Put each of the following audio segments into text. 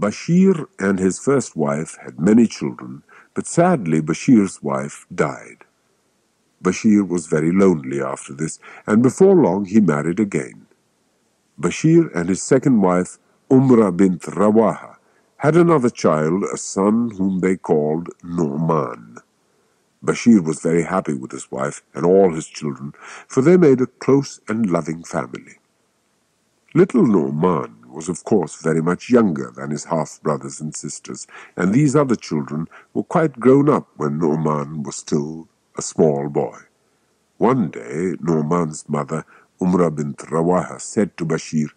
Bashir and his first wife had many children, but sadly Bashir's wife died. Bashir was very lonely after this, and before long he married again. Bashir and his second wife, bint Rawaha, had another child, a son whom they called Nu'man. Bashir was very happy with his wife and all his children, for they made a close and loving family. Little Nu'man was of course very much younger than his half-brothers and sisters, and these other children were quite grown up when Nu'man was still a small boy. One day, Nu'man's mother, bint Rawaha, said to Bashir,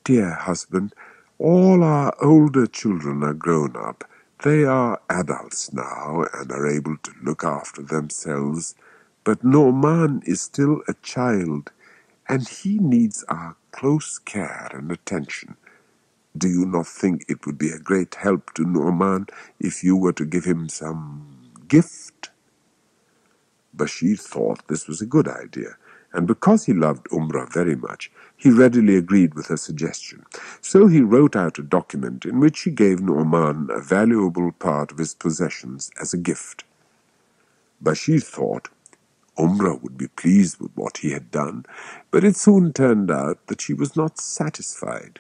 "Dear husband, all our older children are grown up. They are adults now and are able to look after themselves, but Nu'man is still a child, and he needs our close care and attention. Do you not think it would be a great help to Nu'man if you were to give him some gift?" Bashir thought this was a good idea, and because he loved very much, he readily agreed with her suggestion. So he wrote out a document in which he gave Nu'man a valuable part of his possessions as a gift. Bashir thought would be pleased with what he had done, but it soon turned out that she was not satisfied.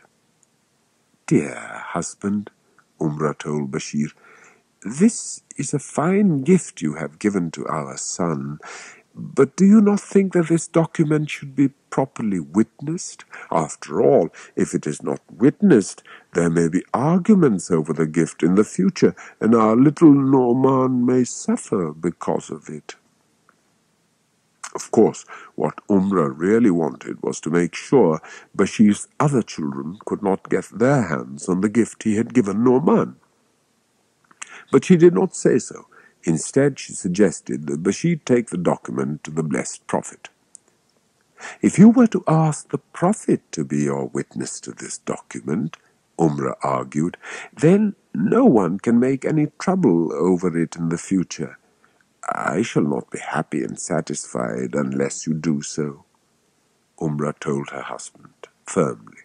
"Dear husband," told Bashir, "this is a fine gift you have given to our son, but do you not think that this document should be properly witnessed? After all, if it is not witnessed, there may be arguments over the gift in the future, and our little Nu'man may suffer because of it." Of course, what really wanted was to make sure Bashir's other children could not get their hands on the gift he had given Nu'man. But she did not say so. Instead, she suggested that Bashir take the document to the blessed Prophet. "If you were to ask the Prophet to be your witness to this document," argued, "then no one can make any trouble over it in the future. I shall not be happy and satisfied unless you do so," told her husband firmly.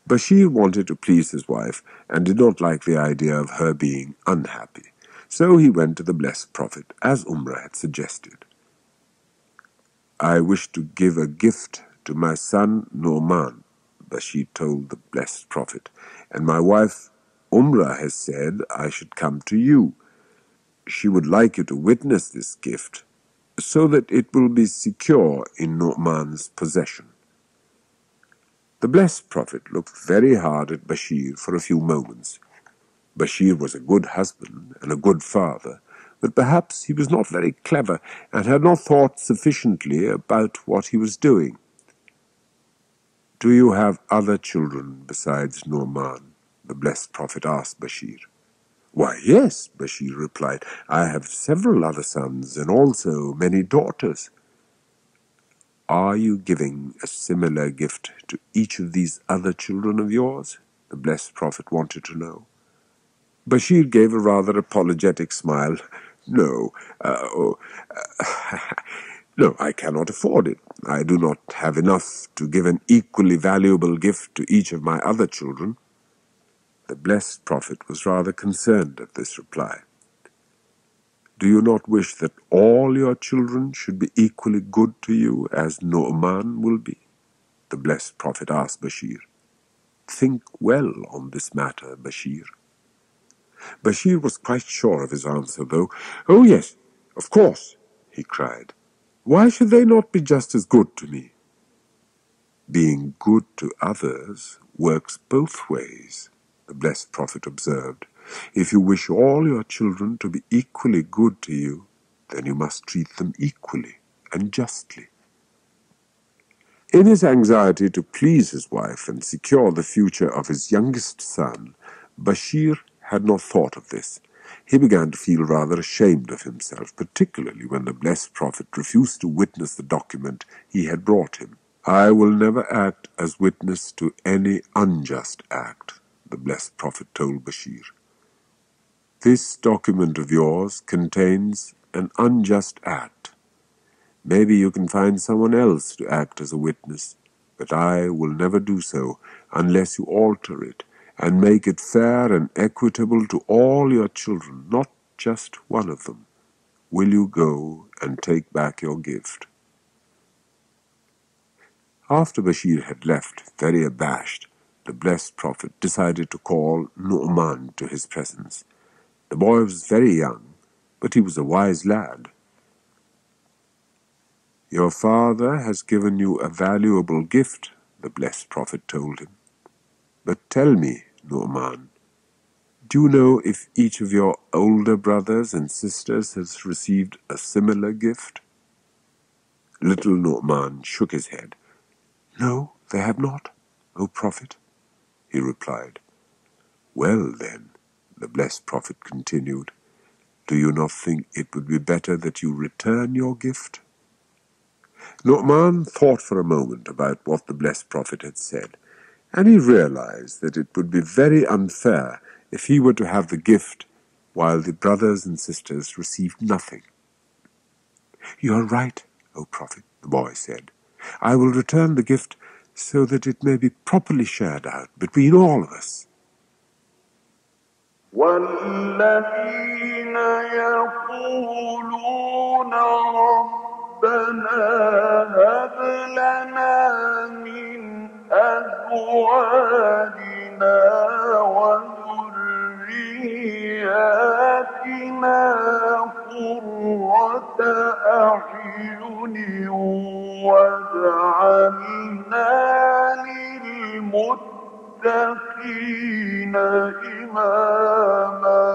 Bashir wanted to please his wife and did not like the idea of her being unhappy, so he went to the blessed Prophet, as had suggested. "I wish to give a gift to my son Nu'man," Bashir told the blessed Prophet, "and my wife has said I should come to you. She would like you to witness this gift, so that it will be secure in Nu'man's possession." The blessed Prophet looked very hard at Bashir for a few moments. Bashir was a good husband and a good father, but perhaps he was not very clever and had not thought sufficiently about what he was doing. "Do you have other children besides Nu'man?" the blessed Prophet asked Bashir. "Why, yes," Bashir replied. "I have several other sons and also many daughters." "Are you giving a similar gift to each of these other children of yours?" the blessed Prophet wanted to know. Bashir gave a rather apologetic smile. No, no, I cannot afford it. I do not have enough to give an equally valuable gift to each of my other children." The blessed Prophet was rather concerned at this reply. "Do you not wish that all your children should be equally good to you as Nu'man will be?" the blessed Prophet asked Bashir. "Think well on this matter, Bashir." Bashir was quite sure of his answer, though. "Oh, yes, of course," he cried. "Why should they not be just as good to me?" "Being good to others works both ways," the blessed Prophet observed. "If you wish all your children to be equally good to you, then you must treat them equally and justly." In his anxiety to please his wife and secure the future of his youngest son, Bashir had not thought of this. He began to feel rather ashamed of himself, particularly when the blessed Prophet refused to witness the document he had brought him. "I will never act as witness to any unjust act," the blessed Prophet told Bashir. "This document of yours contains an unjust act. Maybe you can find someone else to act as a witness, but I will never do so unless you alter it and make it fair and equitable to all your children, not just one of them. Will you go and take back your gift?" After Bashir had left, very abashed, the blessed Prophet decided to call Nu'man to his presence. The boy was very young, but he was a wise lad. "Your father has given you a valuable gift," the blessed Prophet told him. "But tell me, Nu'man, do you know if each of your older brothers and sisters has received a similar gift?" Little Nu'man shook his head. "No, they have not, O Prophet," he replied. "Well, then," the blessed Prophet continued, "do you not think it would be better that you return your gift?" Nu'man thought for a moment about what the blessed Prophet had said, and he realized that it would be very unfair if he were to have the gift while the brothers and sisters received nothing. "You are right, O Prophet," the boy said. "I will return the gift so that it may be properly shared out between all of us." وَالَّذِينَ يَقُولُونَ رَبَّنَا هَبْ لَنَا مِنْ أَزْوَاجِنَا وَذُرِّيَّاتِنَا قُرَّةَ أَعْيُنٍ وَاجْعَلْنَا لِلْمُتَّقِينَ إِمَامًا.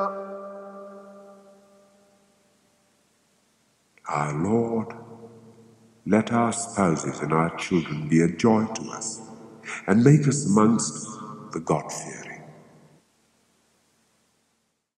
Our Lord, let our spouses and our children be a joy to us, and make us amongst the God-fearing.